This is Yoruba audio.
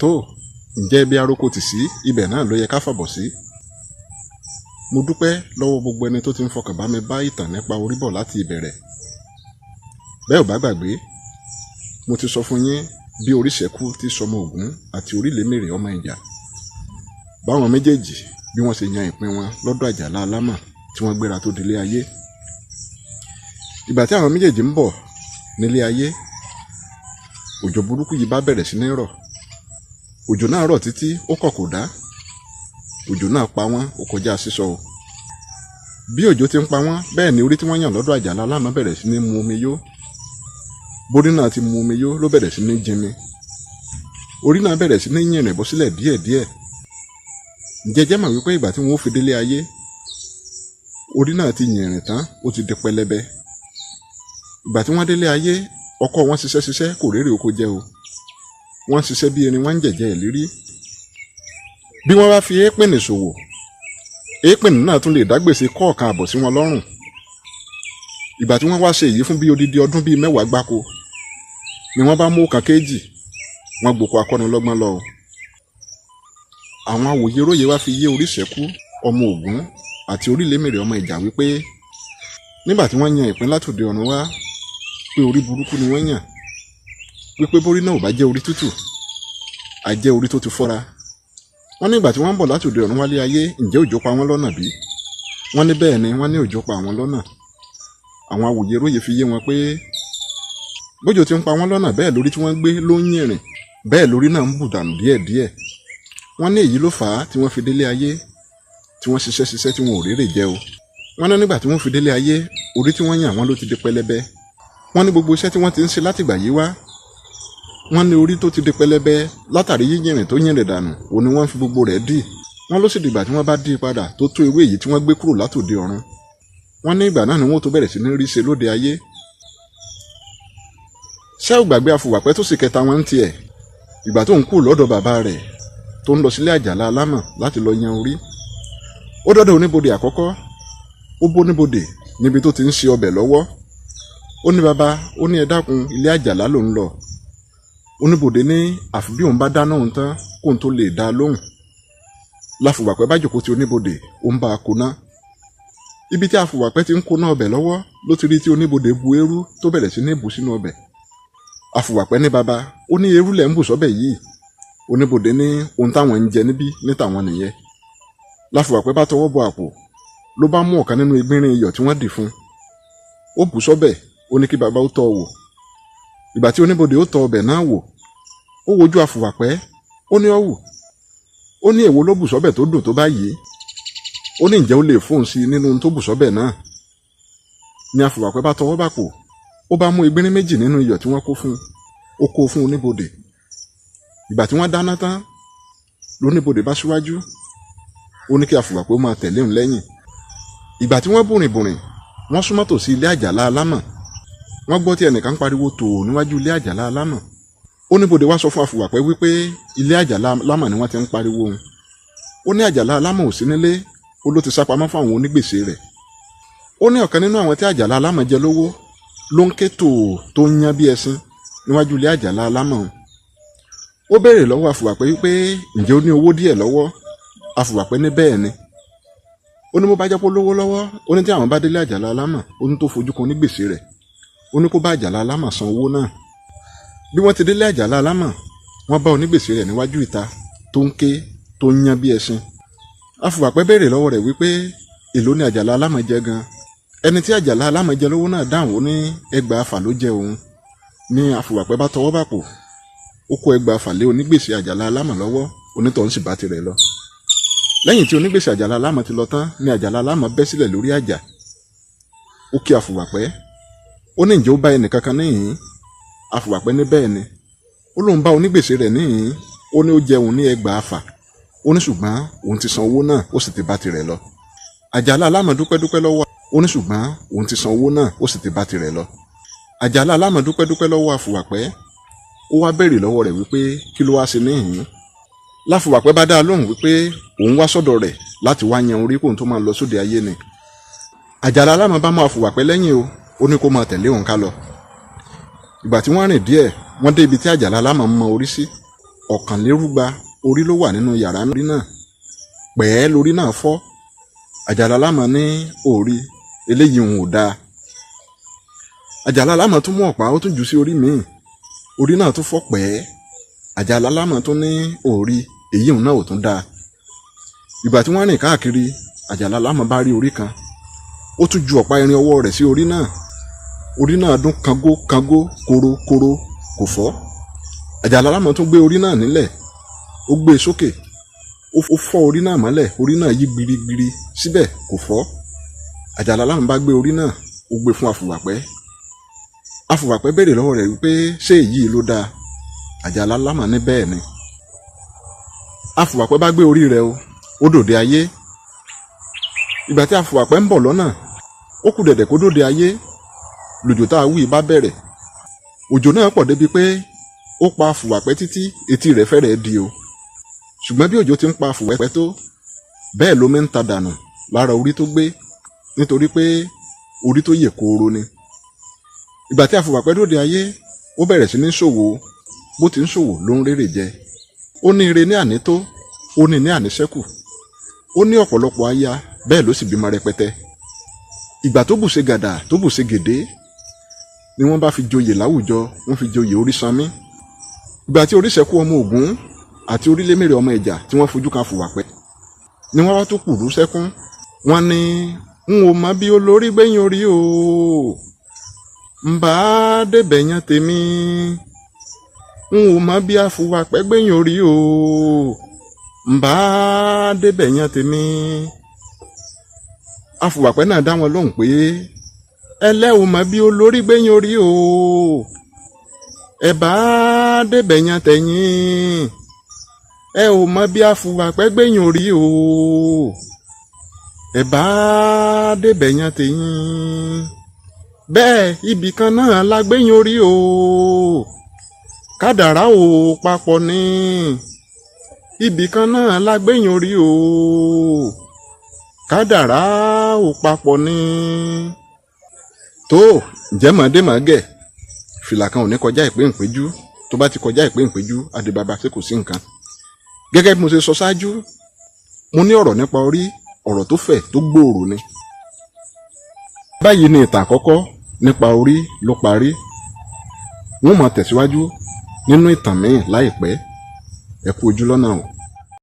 tó ǹjẹ́ bí aróko tì sí ibẹ̀ náà ló yẹ ká fàbọ̀ sí. Mo dúpẹ́ lọ́wọ́ gbogbo ẹni tó ti ń fọkàn bá mi bá ìtàn nípa orí bọ̀ láti ìbẹ̀rẹ̀. Bẹ́ẹ̀ ò bá gbàgbé, mo ti sọ fún yín bí Oríṣẹ́kú tí sọmọ Ògún àti Orílẹ̀mèrè ọmọ Ìjà báwọn méjèèjì bí wọ́n ṣe yan ìpín wọn lọ́dọ̀ Àjàlá Alámọ̀ tí wọ́n gbéra tó délé ayé. Ìgbà tí àwọn méjèèjì ń bọ̀ nílé ayé, òjò burúkú yìí bá bẹ̀rẹ̀ sí ní rọ̀. Òjò náà rọ̀ títí ó kọ̀ kò dá. Òjò náà pa wọ́n ó kọjá sísọ o. Bí òjò ti ń pa wọ́n, bẹ́ẹ̀ ni orí tí wọ́n yàn lọ́dọ̀ Àjàlá Alámọ̀ bẹ̀rẹ̀ sí ní mu omi yó. Borí náà ti mu omi yó ló bẹ̀rẹ̀ sí ní jinmi. Orí náà bẹ̀rẹ̀ sí ní yìnrìn bọ́ sílẹ̀ díẹ̀díẹ̀. Ǹjẹ́ jẹ́ mọ̀ wípé ìgbà tí wọ́n ó fi délé ayé, orí náà ti yìnrìn tán, ó ti di pẹlẹbẹ. Ìgbà tí wọ́n délé ayé, ọkọ wọn ṣiṣẹ́ kò rérè oko jẹ o. Wọ́n ṣiṣẹ́ bí erin, wọ́n ń jẹ̀jẹ̀ ìlérí. Bí wọ́n bá fi èépìnì ṣòwò, èépìnì náà tún lè dágbèsè kọ́ọ̀kan àbọ̀ sí wọn lọ́rùn. Ìgbà tí wọ́n wá ṣe èyí fún bí odidi ọdún bíi 10 gbáko ni wọ́n bá mú ọ̀kan kéjì, wọ́n gboko akọ́nilọ́gbọ́n lọ o. Àwọn awòye róye wá fi yé Oríṣẹ́kú ọmọ Ògún àti Orílẹ̀mèrè ọmọ Ìjà wípé nígbà tí wọ́n yan ìpín látòde ọ̀run wá pé orí burúkú ni wọ́n yàn, wípé bórí náà ò bá jẹ́ orí tútù, á jẹ́ orí tó ti fọ́ra. Wọ́n ní ìgbà tí wọ́n ń bọ̀ látòde ọ̀run wálé ayé, ǹjẹ́ òjò pa wọ́n lọ́nà bí? Wọ́n ní bẹ́ẹ̀ ni, wọ́n ní òjò pa àwọn lọ́nà. Àwọn awòye róye fi yé wọn pé bójò ti ń pa wọ́n lọ́nà bẹ́ẹ̀ lórí tí wọ́n gbé ló ń yìnrìn, bẹ́ẹ̀ lórí náà ń bù dànù díẹ̀díẹ̀. Wọ́n ní èyí ló fà á tí wọ́n fi délé ayé tí wọ́n ṣiṣẹ́ tí wọn ò rérè jẹ o. Wọ́n ní nígbà tí wọ́n fi délé ayé, orí tí wọ́n yàn wọ́n ló ti di pẹlẹbẹ. Wọ́n ní gbogbo iṣẹ́ tí wọ́n ti ń ṣe látìgbà yìí wá, wọ́n ní orí tó ti di pẹlẹbẹ látàrí yíyìnrìn tó yìnrìn dànù, òun ni wọ́n fi gbogbo rẹ̀ dì. Wọ́n ló sì dìgbà tí wọ́n bá dì padà tó tó ewé èyí tí wọ́n gbé kúrò látòde ọ̀run. Wọ́n ní ìgbà náà ni wọ́n tó bẹ̀rẹ̀ sí ní rí ṣe lóde ayé. Ṣé ò gbàgbé afùwàpẹ́ tó sì kẹta wọn ń tiẹ̀, ìgbà tó ń kú lọ́dọ̀ bàbá rẹ̀ tó ń lọ sílé Àjàlá Alámọ̀ láti lọ yan orí. Ó dọ́dọ̀ oníbodè àkọ́kọ́, ó bóníbodè níbi tó ti ń ṣe ọbẹ̀ lọ́wọ́. Ó ní bàbá, ó ní ẹ dákun, ilé Àjàlá ló ń lọ. Oníbodè ní àfi bí òun bá dáná òun tán kóun tó lè dá lóhùn. Láfùwàpẹ́ bá jókòó ti oníbodè, ó ń bá a kóná. Ibi tí afùwàpẹ́ ti ń kóná ọbẹ̀ lọ́wọ́ ló ti rí tí oníbodè bu eérú tó bẹ̀rẹ̀ sí ní bù sínú ọbẹ̀. Afùwàpẹ́ ní bàbá, ó ní eérú lẹ̀ ń bù sọ́bẹ̀ yìí. Oníbodè ní ohun táwọn ń jẹ níbí ní tàwọn nìyẹn. Láfùwàpẹ́ bá tọwọ́ bọ àpò, ló bá mú ọ̀kan nínú ìgbínrin iyọ̀ tí wọ́n dì fún. Ó bù sọ́bẹ̀, ó ní kí bàbá ó tọ́ wò. Ìgbà tí oníbodè ó tọ́ ọbẹ̀ náà wò, ó wojú afùwàpẹ́, ó ní ọ̀wù. Ó ní èwo ló bù sọ́bẹ̀ tó dùn tó báyìí. Ó ní ǹjẹ́ ó lè fóun sí nínú ohun tó bù sọ́bẹ̀ náà. Ni afùwàpẹ́ bá tọwọ́ bàpò, ó bá mú ìgbínrin méjì nínú iyọ̀ tí wọ́n kó fún, ó kó fún oníbodè. Ìgbà tí wọ́n dáná tán, lóníbodè bá síwájú, ó ní kí afùwàpẹ́ ó máa tẹ̀lé òun lẹ́yìn. Ìgbà tí wọ́n bùrìnbùrìn, wọ́n súnmọ́ tòsí ilé Àjàlá Alámọ̀. Wọ́n gbọ́ tí ẹnìkan pariwo tòò níwájú ilé Àjàlá Alámọ̀. Oníbodè wá sọ fún afùwàpẹ́ wípé ilé Àjàlá Alámọ̀ ni wọ́n ti ń pariwo òun. Ó ní Àjàlá Alámọ̀ ò sí nílé, ó ló ti sápamọ́ fún àwọn onígbèsè rẹ̀. Ó ní ọ̀kan nínú àwọn tí Àjàlá Alámọ̀ jẹ lówó ló ń ké tòò tó ń yán bí ẹṣin níwájú ilé Àjàlá Alámọ̀. Ó béèrè lọ́wọ́ afùwàpẹ́ wípé ǹjẹ́ ó ní owó díẹ̀ lọ́wọ́. Afùwàpẹ́ ní bẹ́ẹ̀ ni. Ó ní mo bá jẹ́ pé lówó lọ́wọ́, ó ní tí àwọn bá délé Àjàlá Alámọ̀, ó ní tó fojú kan onígbèsè rẹ̀. Ó ní kó bá Àjàlá Alámọ̀ san owó náà. Bí wọ́n ti délé Àjàlá Alámọ̀, wọ́n bá onígbèsè rẹ̀ níwájú ìta tó ń ké tó ń yán bí ẹṣin. Afùwàpẹ́ béèrè lọ́wọ́ rẹ̀ wípé èló ni Àjàlá Alámọ̀ jẹ gan. Ẹni tí Àjàlá Alámọ̀ jẹ lówó náà dáhùn, ó ní 6,000 ló jẹ òun. Ní afùwàpẹ́ bá tọwọ́ bàpò, ó kó 6,000 lé onígbèsè Àjàlá Alámọ̀ lọ́wọ́, onítọ̀hún sì bá tirẹ̀ lọ. Lẹ́yìn tí onígbèsè Àjàlá Alámọ̀ ti lọ tán, ni Àjàlá Alámọ̀ bẹ́ sílẹ̀ lórí àjà. Ó kí afùwàpẹ́, ó ní ǹjẹ́ ó bá ẹnìkankan níhìn-ín? Afùwàpẹ́ ní bẹ́ẹ̀ ni. Ó lóun bá onígbèsè rẹ̀ níhìn-ín, ó ní ó jẹ òun ní 6,000. Ó ní ṣùgbọ́n òun ti san owó náà, ó sì ti bá tirẹ̀ lọ. Àjàlá Alámọ̀ dúpẹ́ lọ́wọ́. Ó ní ṣùgbọ́n òun ti san owó náà, ó sì ti bá tirẹ̀ lọ. Àjàlá Alámọ̀ dúpẹ́ lọ́wọ́ afùwàpẹ́. Ó wá béèrè lọ́wọ́ rẹ̀ wípé kí ló wá ṣe níhìn-ín. Láfùwàpẹ́ bá dá a lóhùn wípé òun wá sọ́dọ̀ rẹ̀ láti wá yan orí kóun tó máa lọ sóde ayé ni. Àjàlá Alámọ̀ bá mú Afùwàpẹ́ lẹ́yìn o, ó ní kó máa tẹ̀lé òun ká lọ. Ìgbà tí wọ́n rìn díẹ̀, wọ́n dé ibi tí Àjàlá Alámọ̀ mọ orí sí. ọ̀kànlérúgba orí ló wà nínú yàrá orí náà. Pẹ̀ẹ́ lórí náà fọ́. Àjàlá lámọ̀ ní orí eléyìí òun ò dáa. Àjàlá lámọ̀ tún mú ọ̀pá ó tún jù sí orí míì. Orí náà tún fọ́ pẹ̀ẹ́. Àjàlá lámọ̀ tún ní orí èyí òun náà ò tún dáa. Ìgbà tí wọ́n rìn káàkiri, Àjàlá lámọ̀ bá rí orí kan. Ó tún ju ọ̀pá irin ọwọ́ rẹ̀ sí orí náà. Orí náà dún kangó kangó koro koro kò fọ́. Àjàlá lámọ̀ tún gbé orí náà nílẹ̀. Ó gbé e sókè. Ó fọ́ orí náà mọ́lẹ̀. Orí náà yí gbirigbiri síbẹ̀ kò fọ́. Àjàlá lámọ̀ bá gbé orí náà ó gbé fún afùwàpẹ́. Afùwàpẹ́ béèrè lọ́wọ́ rẹ̀ wípé ṣé èyí ló dáa? Àjàlá lámọ̀ ní bẹ́ẹ̀ ni. Afùwàpẹ́ bá gbé orí rẹ̀ ó dòde ayé. Ìgbà tí afùwàpẹ́ ń bọ̀ lọ́nà, ó kù dẹ̀dẹ̀ kó dòde ayé. Lòjò tá a wí bá bẹ̀rẹ̀. Òjò náà pọ̀ débi pé ó pa afùwàpẹ́ títí etí rẹ̀ fẹ́rẹ̀ di o. Ṣùgbọ́n bí òjò ti ń pa afùwàpẹ́ tó, bẹ́ẹ̀ lómi ń ta dànù lára orí tó gbé, nítorí pé orí tó yè kooro ni. Ìgbà tí afùwàpẹ́ dòde ayé, ó bẹ̀rẹ̀ sí ní ṣòwò. Bó ti ń ṣòwò ló ń rérè jẹ. Ó ní ire ní ànító, ó ní àníṣẹ́kù. Ó ní ọ̀pọ̀lọpọ̀ aya, bẹ́ẹ̀ ló sì bímọ rẹpẹtẹ. Ìgbà tó bùṣe gàdà tó bùṣe gèdè ni wọ́n bá fi joyè láwùjọ, wọ́n fi joyè Orísanmí. Ìgbà tí Oríṣẹ́kù ọmọ Ògún àti Orílémèrè ọmọ Ìjà tí wọ́n fojú kan Afùwàpẹ́ ni wọ́n wá tó kùrú sẹ́kún. Wọ́n ní n ò mọ bí olórí gbẹ̀yìn orí o, ń bá débẹ̀ yan tèmi. N ò mọ bí Afùwàpẹ́ gbẹ̀yìn orí o, ń bá débẹ̀ yan tèmi. Afùwàpẹ́ náà dá wọn lóhùn pé ẹlẹ́ ò mọ bí olórí gbẹ̀yìn orí o, ẹ bá débẹ̀ yan tẹ̀yìn. Ẹ ò mọ bí Afùwàpẹ́ gbẹ̀yìn orí o, ẹ bá débẹ̀ yan tẹ̀yìn. Bẹ́ẹ̀ ibì kan náà la gbẹ̀yìn orí o, kádàrá ò papọ̀ ní. Ibì kan náà la gbẹ̀yìn orí o, kádàrá ò papọ̀ ní. Tó ǹjẹ́ mọ̀ọ́dé mọ̀ọ́gẹ̀, fìlà kan ò ní kọjá ìpéǹpéjú. Tó bá ti kọjá ìpéǹpéjú, adébaba ṣé kò sí nǹkan. Gẹ́gẹ́ bí mo ṣe sọ ṣáájú, mo ní ọ̀rọ̀ nípa orí, ọ̀rọ̀ tó fẹ̀ tó gbòòrò ni. Báyìí ni ìtàn àkọ́kọ́ nípa orí ló parí. Wọ́n máa tẹ̀síwájú nínú ìtàn míì láìpẹ́. Ẹ kú ojú lọ́nà o.